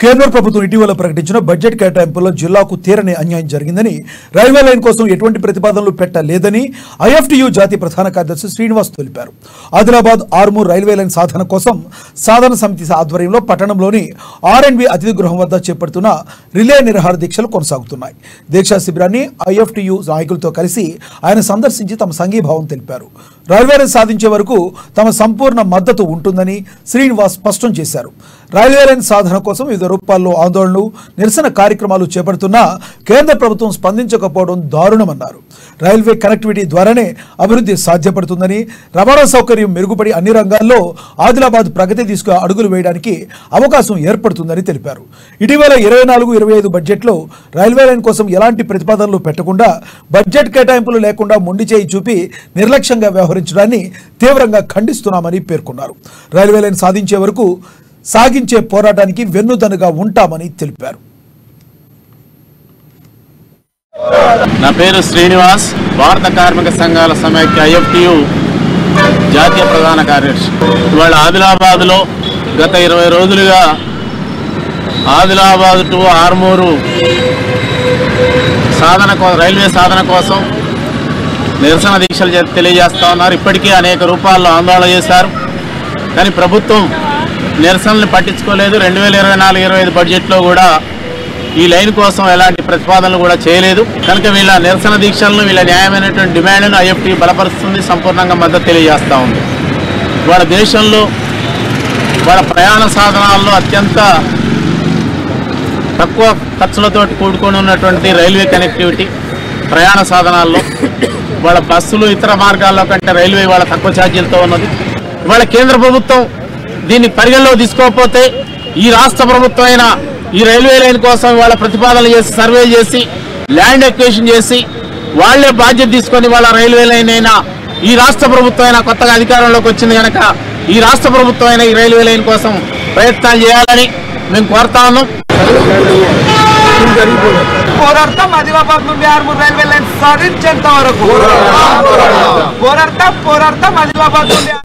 కేంద్ర ప్రభుత్వం ఇటీవల ప్రకటించిన బడ్జెట్ కేటాయింపుల్లో జిల్లాకు తీరని అన్యాయం జరిగిందని, రైల్వే లైన్ కోసం ఎటువంటి ప్రతిపాదనలు పెట్టలేదని ఐఎఫ్టియు జాతీయ ప్రధాన కార్యదర్శి శ్రీనివాస్ తెలిపారు. ఆదిలాబాద్ ఆర్మూర్ రైల్వే లైన్ సాధన కోసం సాధన సమితి ఆధ్వర్యంలో పట్టణంలోని ఆర్ఎండ్బి అతిథి గృహం వద్ద చేపడుతున్న రిలే నిరాహార దీక్షలు కొనసాగుతున్నాయి. దీక్షా శిబిరాన్ని ఐఎఫ్టియు నాయకులతో కలిసి ఆయన సందర్శించి తమ సంఘీభావం తెలిపారు. రైల్వే లైన్ సాధించే వరకు తమ సంపూర్ణ మద్దతు ఉంటుందని శ్రీనివాస్ స్పష్టం చేశారు. రైల్వే లైన్ సాధన కోసం వివిధ రూపాల్లో ఆందోళనలు, నిరసన కార్యక్రమాలు చేపడుతున్నా కేంద్ర ప్రభుత్వం స్పందించకపోవడం దారుణమన్నారు. రైల్వే కనెక్టివిటీ ద్వారానే అభివృద్ధి సాధ్యపడుతుందని, రవాణా సౌకర్యం మెరుగుపడి అన్ని రంగాల్లో ఆదిలాబాద్ ప్రగతి తీసుకు అడుగులు వేయడానికి అవకాశం ఏర్పడుతుందని తెలిపారు. ఇటీవల 24-25 బడ్జెట్లో రైల్వే లైన్ కోసం ఎలాంటి ప్రతిపాదనలు పెట్టకుండా, బడ్జెట్ కేటాయింపులు లేకుండా మొండి చేయి చూపి నిర్లక్ష్యంగా వ్యవహరించడాన్ని తీవ్రంగా ఖండిస్తున్నామని పేర్కొన్నారు. రైల్వే లైన్ సాధించే వరకు సాగించే పోరాటానికి వెన్నుదన్నుగా ఉంటామని తెలిపారు. నా పేరు శ్రీనివాస్, భారత కార్మిక సంఘాల సమైక్య ఐఎఫ్టియు జాతీయ ప్రధాన కార్యదర్శి. ఇవాళ ఆదిలాబాద్లో గత 20 రోజులుగా ఆదిలాబాద్ టు ఆర్మూరు రైల్వే సాధన కోసం నిరసన దీక్షలు తెలియజేస్తూ ఉన్నారు. ఇప్పటికీ అనేక రూపాల్లో ఆందోళన చేశారు, కానీ ప్రభుత్వం నిరసనలు పట్టించుకోలేదు. 2024-25 బడ్జెట్లో కూడా ఈ లైన్ కోసం ఎలాంటి ప్రతిపాదనలు కూడా చేయలేదు. కనుక వీళ్ళ నిరసన దీక్షలను, వీళ్ళ న్యాయమైనటువంటి డిమాండ్ను ఐఎఫ్టీ బలపరుస్తుంది, సంపూర్ణంగా మద్దతు తెలియజేస్తూ ఉంది. వాళ్ళ దేశంలో వాళ్ళ ప్రయాణ సాధనాల్లో అత్యంత తక్కువ ఖర్చులతో కూడుకొని ఉన్నటువంటి రైల్వే కనెక్టివిటీ ప్రయాణ సాధనాల్లో వాళ్ళ బస్సులు ఇతర మార్గాల్లో కంటే రైల్వే వాళ్ళ తక్కువ ఛార్జీలతో ఉన్నది. వాళ్ళ కేంద్ర ప్రభుత్వం దీన్ని పరిగణలో తీసుకోకపోతే ఈ రాష్ట్ర ప్రభుత్వం అయినా ఈ రైల్వే లైన్ కోసం వాళ్ళ ప్రతిపాదనలు చేసి, సర్వే చేసి, ల్యాండ్ ఎక్వేషన్ చేసి వాళ్లే బాధ్యత తీసుకొని వాళ్ళ రైల్వే లైన్ అయినా ఈ రాష్ట్ర ప్రభుత్వం అయినా కొత్తగా అధికారంలోకి వచ్చింది కనుక ఈ రాష్ట్ర ప్రభుత్వం అయినా ఈ రైల్వే లైన్ కోసం ప్రయత్నాలు చేయాలని మేము కోరుతా ఉన్నాం. పోరాడతాం ఆదిలాబాద్ నుండి ఆర్మూర్ రైల్వే లైన్ సాధించేంత వరకు పోరాడతాం ఆదిలాబాద్ నుండి